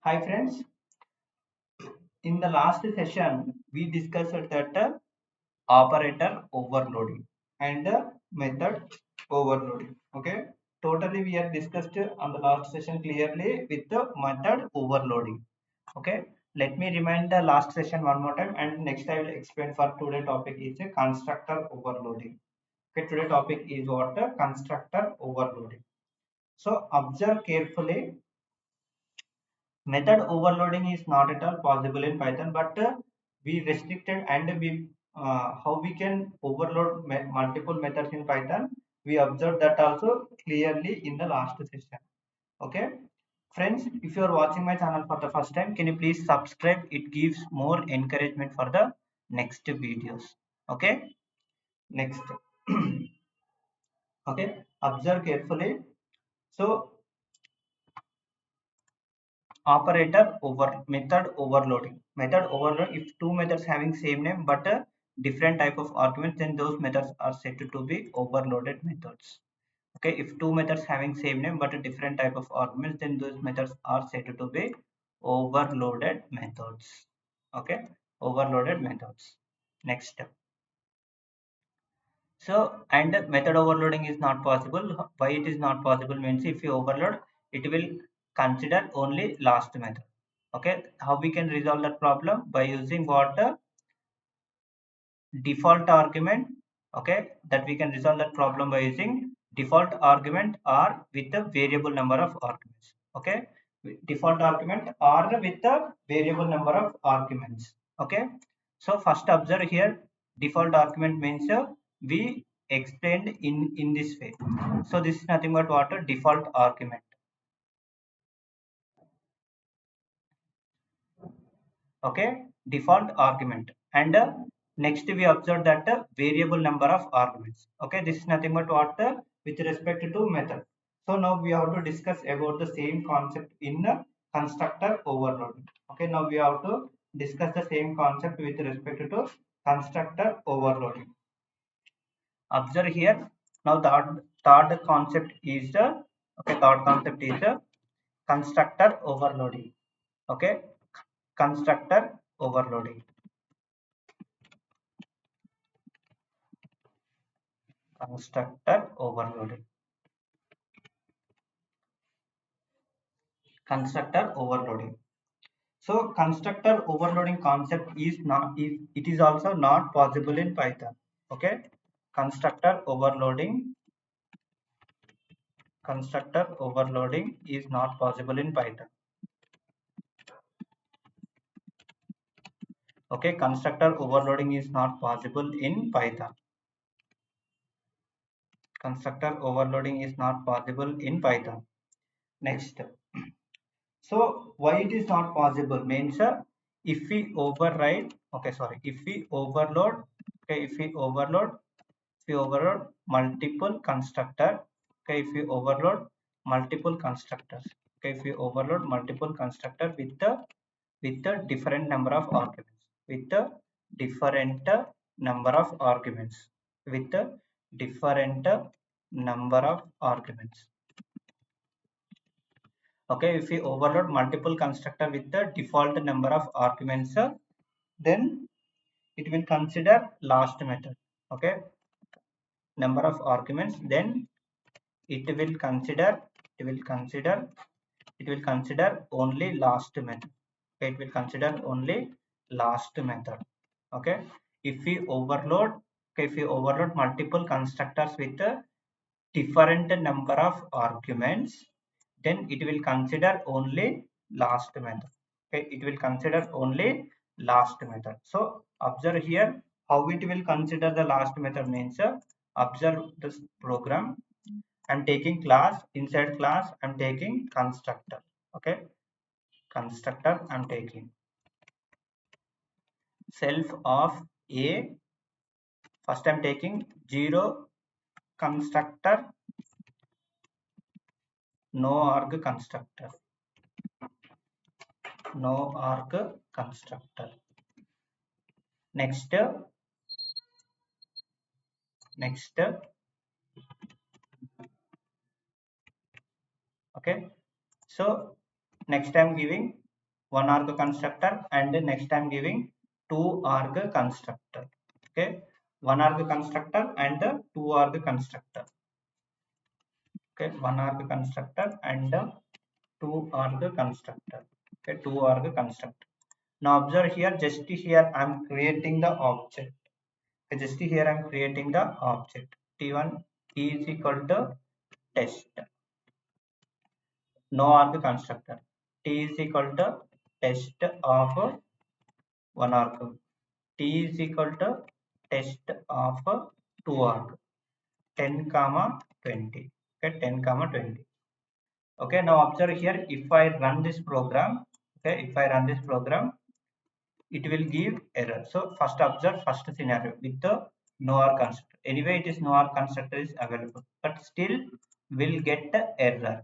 Hi friends, in the last session we discussed that operator overloading and method overloading. Okay, totally we have discussed on the last session clearly with the method overloading. Okay, let me remind the last session one more time and next I will explain for today topic is a constructor overloading. Okay, today topic is what the constructor overloading. So observe carefully. Method overloading is not at all possible in Python, but we restricted and we how we can overload multiple methods in Python. We observed that also clearly in the last session. Okay, friends, if you are watching my channel for the first time, can you please subscribe? It gives more encouragement for the next videos. Okay, next. Okay, observe carefully. So operator over method overload if two methods having same name but a different type of arguments, then those methods are said to be overloaded methods. Okay, if two methods having same name but a different type of arguments, then those methods are said to be overloaded methods. Okay, overloaded methods. Next step. So, and method overloading is not possible. Why it is not possible means if you overload, it will consider only last method. Okay, how we can resolve that problem? By using what default argument. Okay, that we can resolve that problem by using default argument or with the variable number of arguments. Okay, default argument or with the variable number of arguments. Okay, so first observe here, default argument means we explained in this way. So this is nothing but what a default argument. Okay, default argument, and next we observe that the variable number of arguments. Okay, this is nothing but what with respect to method. So now we have to discuss about the same concept in constructor overloading. Okay, now we have to discuss the same concept with respect to constructor overloading. Observe here, now third concept is the third concept is the constructor overloading. Okay, constructor overloading. Constructor overloading. Constructor overloading. So constructor overloading concept is not, it is also not possible in Python. Okay, constructor overloading. Constructor overloading is not possible in Python. Okay, constructor overloading is not possible in Python. Constructor overloading is not possible in Python. Next. So why it is not possible means if we override, okay, sorry, if we overload, okay, if we overload multiple constructor, okay, if we overload multiple constructors, okay, if we overload multiple constructor with the different number of arguments, with the different number of arguments, with the different number of arguments. Okay, if we overload multiple constructor with the default number of arguments, then it will consider last method. Okay, number of arguments, then it will consider it will consider it will consider only last method. Okay, it will consider only last method. Okay, if we overload, okay, if we overload multiple constructors with a different number of arguments, then it will consider only last method. Okay, it will consider only last method. So observe here how it will consider the last method means observe this program. I'm taking class, inside class I'm taking constructor. Okay, constructor I'm taking self of a. First I'm taking 0 constructor, no arg constructor, no arg constructor. Next, next, okay. So next I'm giving one arg constructor, and next I'm giving two arg constructor. Okay, one arg constructor and two arg constructor. Okay, one arg constructor and two arg constructor. Okay, two arg constructor. Now observe here, just here I'm creating the object. Okay, just here I'm creating the object. T1 is equal to test. No arg constructor. T is equal to test of one arg. T is equal to test of two arg. 10 comma 20. Okay, 10 comma 20. Okay, now observe here, if I run this program, okay, if I run this program, it will give error. So first observe first scenario with the no R constructor. Anyway, it is no R constructor is available, but still will get the error.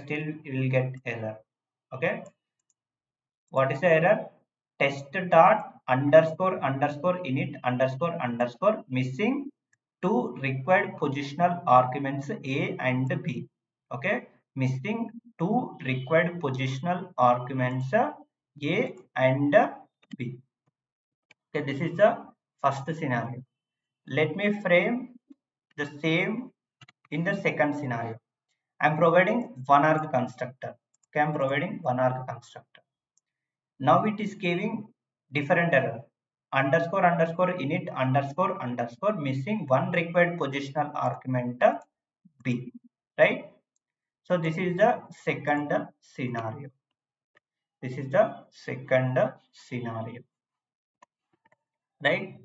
Still will get error. Okay, what is the error? Test dot underscore underscore init underscore underscore missing two required positional arguments A and B. Okay, missing two required positional arguments A and B. Okay, this is the first scenario. Let me frame the same in the second scenario. I am providing one arg constructor. Okay, I am providing one arg constructor. Now it is giving different error. Underscore underscore init underscore underscore missing one required positional argument B. Right? So this is the second scenario. This is the second scenario. Right?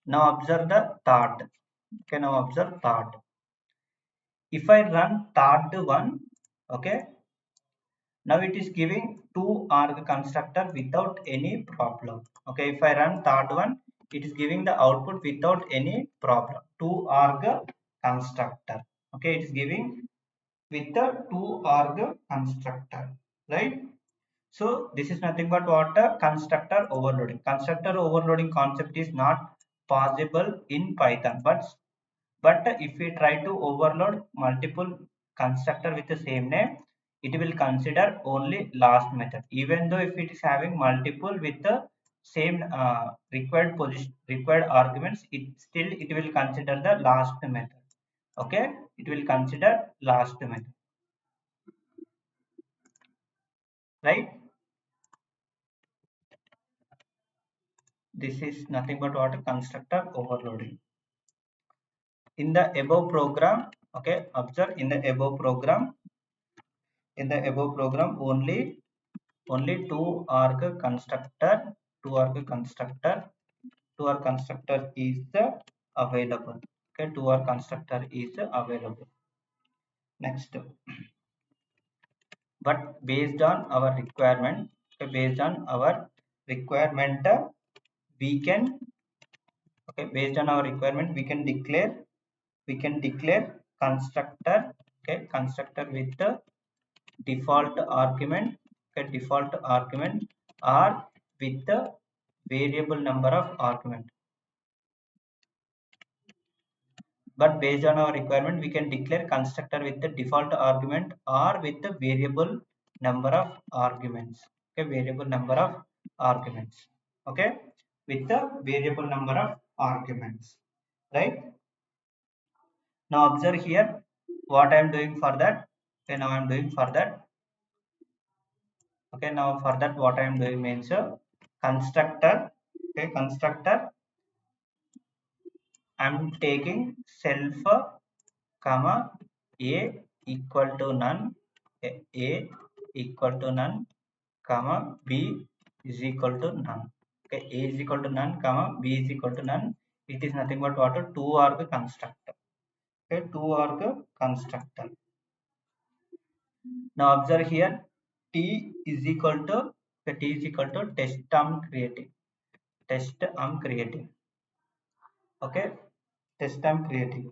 Now observe the third. Okay, now observe third. If I run third one, okay, now it is giving two arg constructor without any problem. Okay, if I run third one, it is giving the output without any problem. Two arg constructor. Okay, it is giving with the two arg constructor, right? So this is nothing but what a constructor overloading. Constructor overloading concept is not possible in Python, but if we try to overload multiple constructor with the same name, it will consider only last method. Even though if it is having multiple with the same required position, required arguments, it will consider the last method. Okay, it will consider last method, right? This is nothing but what a constructor overloading. In the above program, okay, observe in the above program, only two arg constructor, two arg constructor, two arg constructor is available. Okay, two arg constructor is available. Next, but based on our requirement, okay, based on our requirement, we can, okay, based on our requirement, we can declare constructor, okay, constructor with the default argument, okay, default argument, or with the variable number of argument. But based on our requirement, we can declare constructor with the default argument or with the variable number of arguments. Okay, variable number of arguments. Okay, with the variable number of arguments, right? Now observe here what I am doing for that. Okay, now I am doing for that. Okay, now for that what I am doing means constructor. Okay, constructor, I am taking self comma a equal to none, a equal to none, comma b is equal to none. Okay, a is equal to none, comma b is equal to none. It is nothing but what? Two arg constructor. Okay, two arg constructor. Now observe here, t is equal to, okay, t is equal to test I'm creating, test I'm creating. Okay, test I'm creating.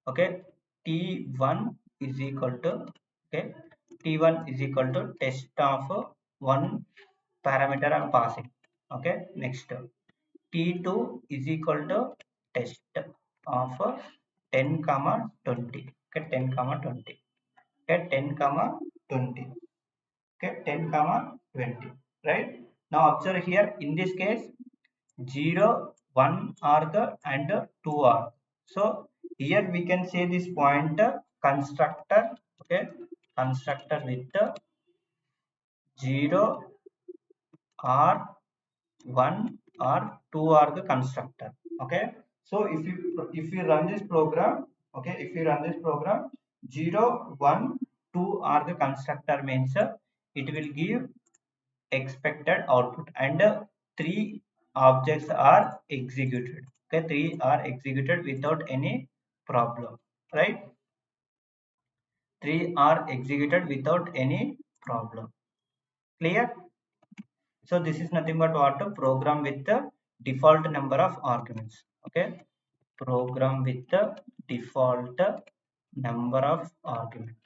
Okay, t1 is equal to, okay, t1 is equal to test of one parameter I'm passing. Okay, next t2 is equal to test of 10 comma 20. Okay, 10 comma 20. Okay, 10 comma 20. Okay, 10 comma 20, right? Now observe here, in this case 0 1 are the and 2 are. So here we can say this pointer constructor. Okay, constructor with the 0 or 1 or 2 are the constructor. Okay, so if you run this program, okay, if you run this program, 0 1 2 are the constructor means it will give expected output, and three objects are executed. Okay, three are executed without any problem, right? Three are executed without any problem. Clear? So this is nothing but what, to program with the default number of arguments. Okay, program with the default number of argument.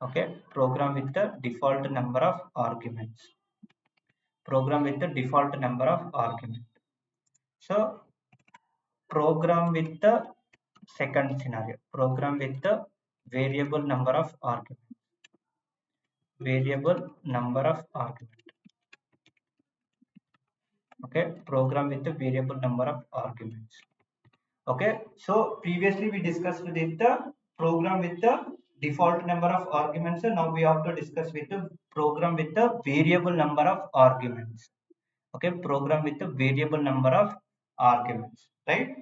Okay, program with the default number of arguments. Program with the default number of argument. So program with the second scenario. Program with the variable number of arguments. Variable number of argument. Okay, program with the variable number of arguments. Okay, so previously we discussed with the program with the default number of arguments. Now we have to discuss with the program with the variable number of arguments. Okay, program with the variable number of arguments, right?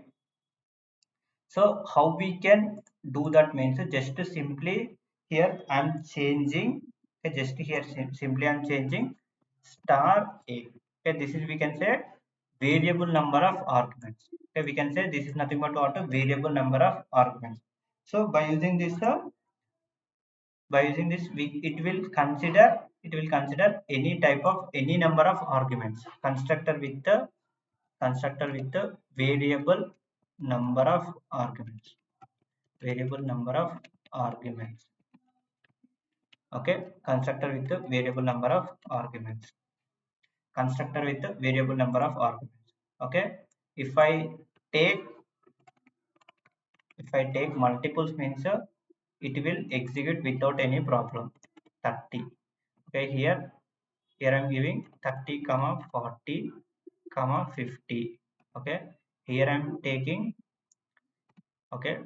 So how we can do that means just simply here I'm changing. Okay, just here simply I'm changing star a. Okay, this is, we can say, variable number of arguments. Okay, we can say this is nothing but what, a variable number of arguments. So by using this we it will consider any type of any number of arguments. Constructor with the variable number of arguments. Variable number of arguments. Okay, constructor with the variable number of arguments. Constructor with the variable number of arguments. Okay, if take I take multiples means it will execute without any problem. 30. Okay, here I'm giving 30 comma 40 comma 50. Okay, here I'm taking, okay,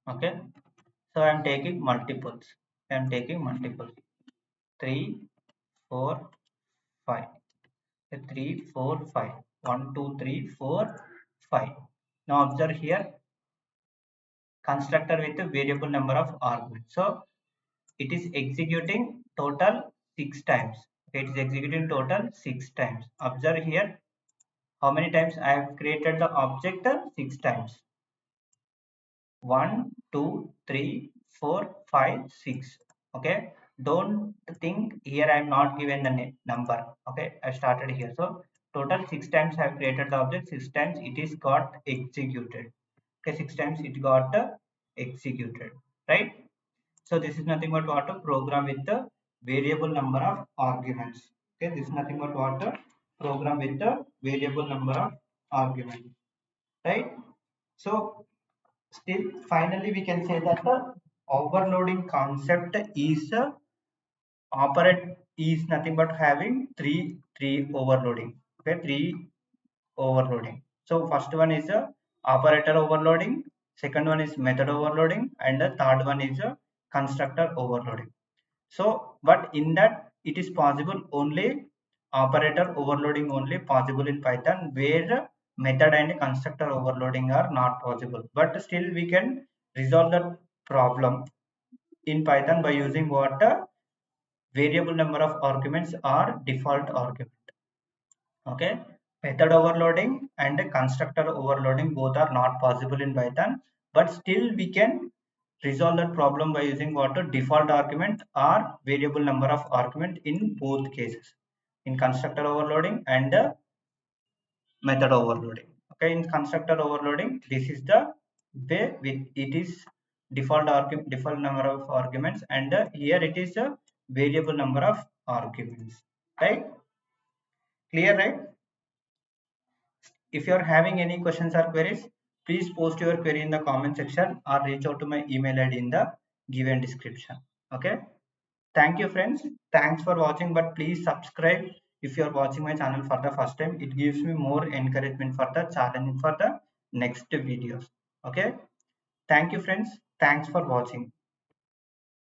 okay, so I'm taking multiples. I'm taking multiples. 3 4 5. 3 4 5. 1 2 3 4 5. Now observe here, constructor with a variable number of arguments. So it is executing total 6 times. Okay, it is executing total 6 times. Observe here, how many times I have created the object? 6 times. 1 2 3 4 5 6. Okay, don't think here I am not given the number. Okay, I started here. So total 6 times I have created the object, 6 times it is got executed. Okay, 6 times it got executed, right? So this is nothing but what, a program with the variable number of arguments. Okay, this is nothing but what, a program with the variable number of arguments, right? So still finally we can say that the overloading concept is operate is nothing but having three overloading. Okay, three overloading. So first one is operator overloading, second one is method overloading, and the third one is constructor overloading. So but in that it is possible only operator overloading only possible in Python, where method and constructor overloading are not possible. But still we can resolve the problem in Python by using what, variable number of arguments or default argument. Okay, method overloading and constructor overloading both are not possible in Python, but still we can resolve that problem by using what, a default argument or variable number of argument in both cases, in constructor overloading and method overloading. Okay, in constructor overloading this is the way with it is default number of arguments, and here it is a variable number of arguments, right? Clear, right? If you are having any questions or queries, please post your query in the comment section or reach out to my email ID in the given description. Okay, thank you friends, thanks for watching, but please subscribe if you are watching my channel for the first time. It gives me more encouragement for the challenge for the next videos. Okay, thank you friends, thanks for watching.